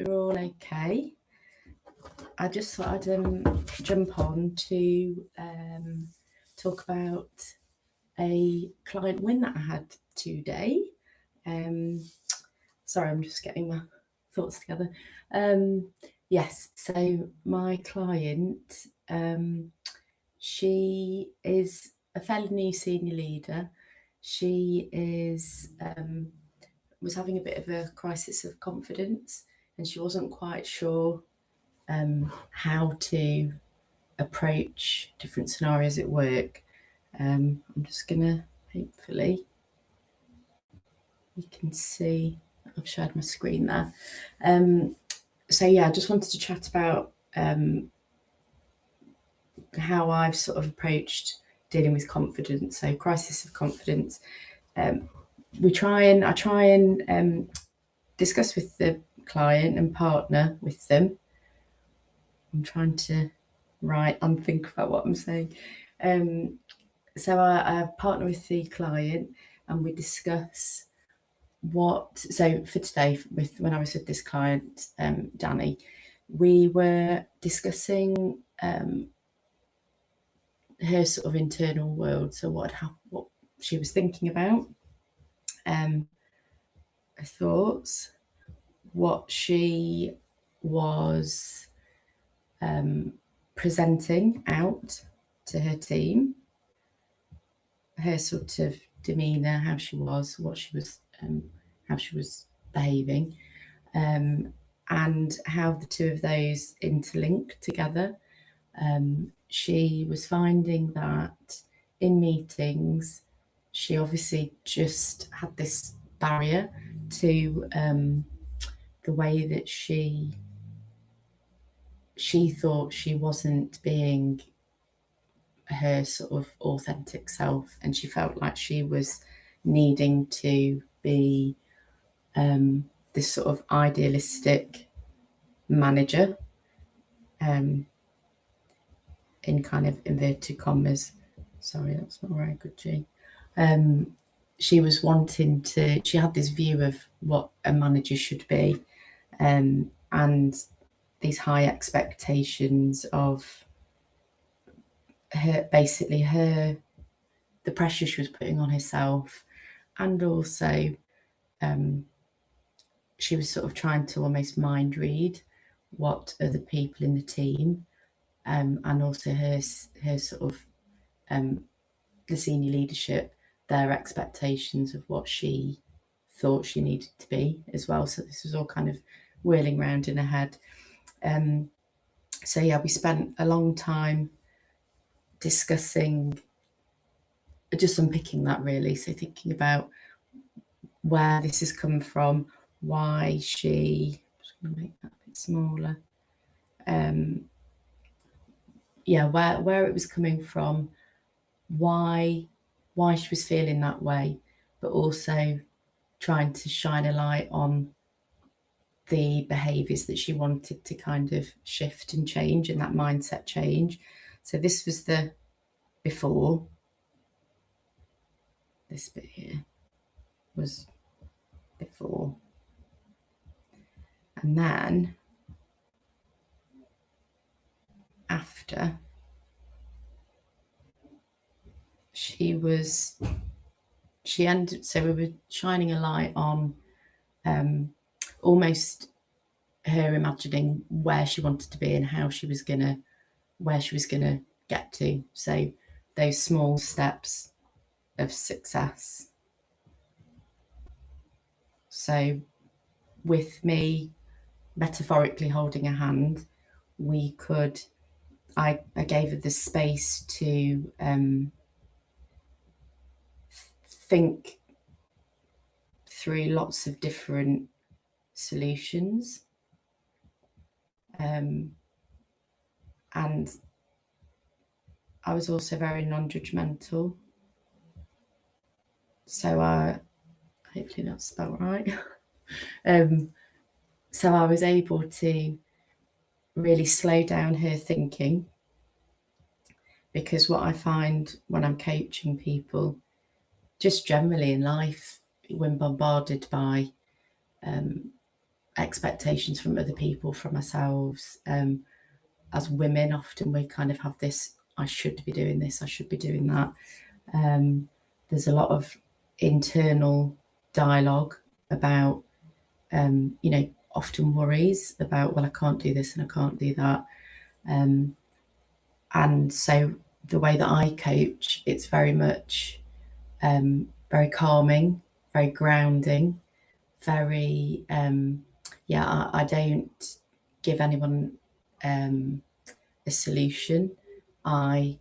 you're all okay. I just thought I'd jump on to talk about a client win that I had today. Sorry, I'm just getting my thoughts together. Yes, so my client, she is a fairly new senior leader. She was having a bit of a crisis of confidence, and she wasn't quite sure how to approach different scenarios at work. I'm just gonna, hopefully you can see I've shared my screen there. So yeah, I just wanted to chat about how I've sort of approached dealing with confidence. So crisis of confidence. I try and discuss with the client and partner with them. I'm trying to write and think about what I'm saying. So I partner with the client and we discuss so for today, when I was with this client, Danny, we were discussing her sort of internal world. So what she was thinking about, her thoughts, what she was presenting out to her team, her sort of demeanour, how she was, how she was behaving, and how the two of those interlink together. She was finding that in meetings, she obviously just had this barrier to the way that she thought she wasn't being her sort of authentic self, and she felt like she was needing to be this sort of idealistic manager, in kind of inverted commas. Sorry, that's not very good, G. She was wanting to, she had this view of what a manager should be, and these high expectations of her, basically the pressure she was putting on herself, and also she was sort of trying to almost mind read what other people in the team, and also her sort of the senior leadership, their expectations of what she thought she needed to be as well. So this was all kind of whirling around in her head. So yeah, we spent a long time discussing, just unpicking that really. So thinking about where this has come from, why she, I'm just going to make that a bit smaller. Yeah, where it was coming from, why she was feeling that way, but also trying to shine a light on the behaviours that she wanted to kind of shift and change, and that mindset change. So this was the before. This bit here was before. And then after, so we were shining a light on almost her imagining where she wanted to be and where she was gonna get to. So those small steps of success. So with me metaphorically holding a hand, I gave her the space to think through lots of different solutions, and I was also very non-judgmental. So hopefully that's spelled right. So I was able to really slow down her thinking, because what I find when I'm coaching people, just generally in life, when bombarded by expectations from other people, from ourselves. As women, often we kind of have this, I should be doing this, I should be doing that. There's a lot of internal dialogue about, often worries about, well, I can't do this and I can't do that. And so the way that I coach, it's very much very calming, very grounding, very, I don't give anyone a solution. I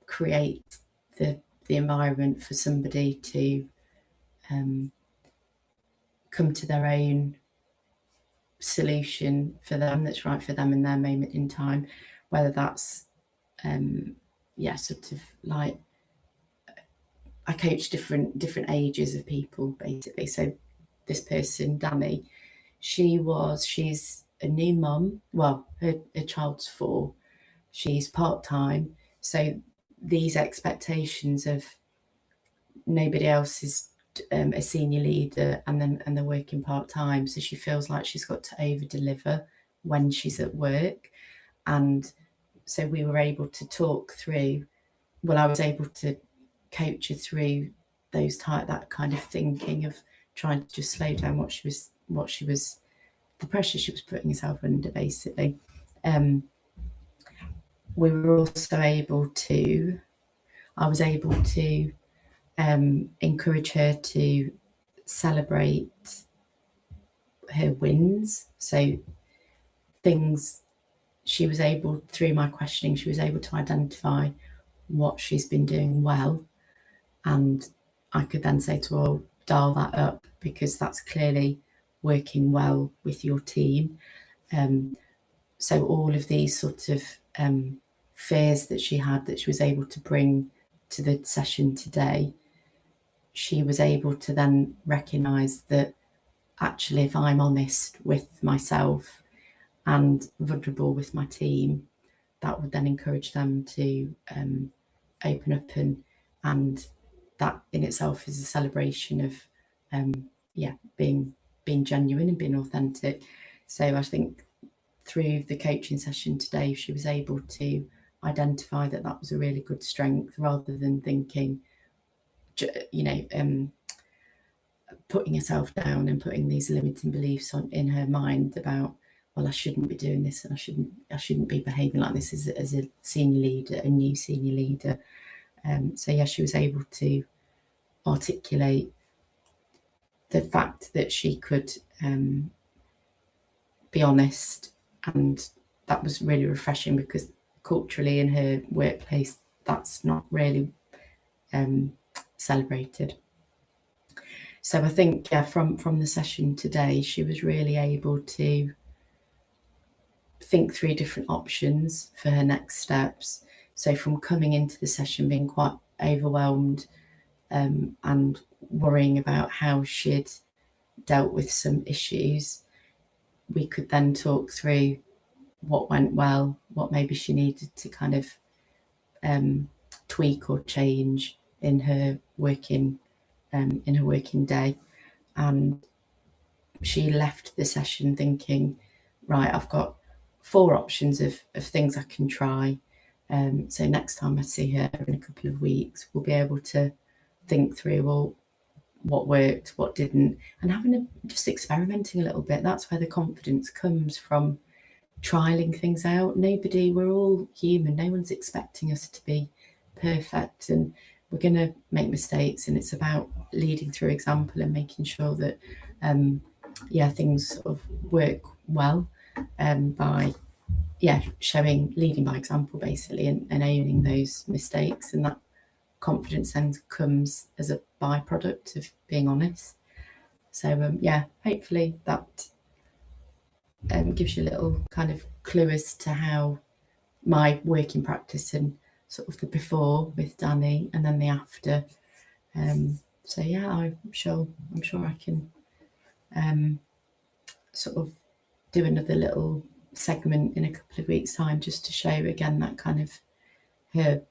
create the environment for somebody to come to their own solution for them that's right for them in their moment in time, whether that's sort of like, I coach different ages of people basically. So this person, Danny, she's a new mum. Well, her child's 4. She's part-time. So these expectations of nobody else is a senior leader and they're working part-time. So she feels like she's got to over-deliver when she's at work. And so we were able to talk through, I was able to coach her through that kind of thinking of trying to just slow down what she was, the pressure she was putting herself under, basically. We were also I was able to encourage her to celebrate her wins. So things she was able, through my questioning, she was able to identify what she's been doing well. And I could then say to her, oh, dial that up, because that's clearly working well with your team. So all of these sort of fears that she had, that she was able to bring to the session today, she was able to then recognise that actually, if I'm honest with myself and vulnerable with my team, that would then encourage them to open up, and that in itself is a celebration of being genuine and being authentic. So I think through the coaching session today, she was able to identify that was a really good strength, rather than thinking, putting herself down and putting these limiting beliefs in her mind about, well, I shouldn't be doing this and I shouldn't be behaving like this as a senior leader, a new senior leader. She was able to articulate the fact that she could be honest, and that was really refreshing, because culturally in her workplace that's not really celebrated. So I think from the session today, she was really able to think through different options for her next steps. So from coming into the session being quite overwhelmed and worrying about how she'd dealt with some issues, we could then talk through what went well, what maybe she needed to kind of tweak or change in her working day. And she left the session thinking, right, I've got 4 options of things I can try. So next time I see her in a couple of weeks, we'll be able to think through, well, what worked, what didn't, and just experimenting a little bit. That's where the confidence comes from, trialing things out. We're all human. No one's expecting us to be perfect, and we're going to make mistakes, and it's about leading through example and making sure that things sort of work well by leading by example, basically, and owning those mistakes. And that confidence then comes as a byproduct of being honest. So hopefully that gives you a little kind of clue as to how my working practice, and sort of the before with Danny and then the after. I'm sure I can sort of do another little segment in a couple of weeks' time, just to show again that kind of her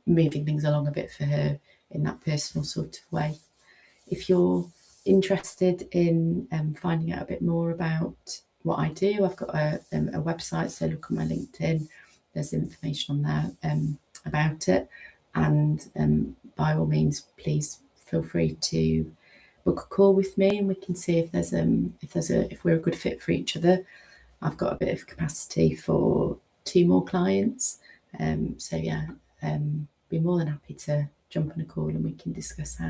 moving things along a bit for her in that personal sort of way. If you're interested in finding out a bit more about what I do, I've got a website, so look on my LinkedIn, there's information on there about it. And by all means, please feel free to book a call with me, and we can see if we're a good fit for each other. I've got a bit of capacity for 2 more clients, so yeah, be more than happy to jump on a call and we can discuss how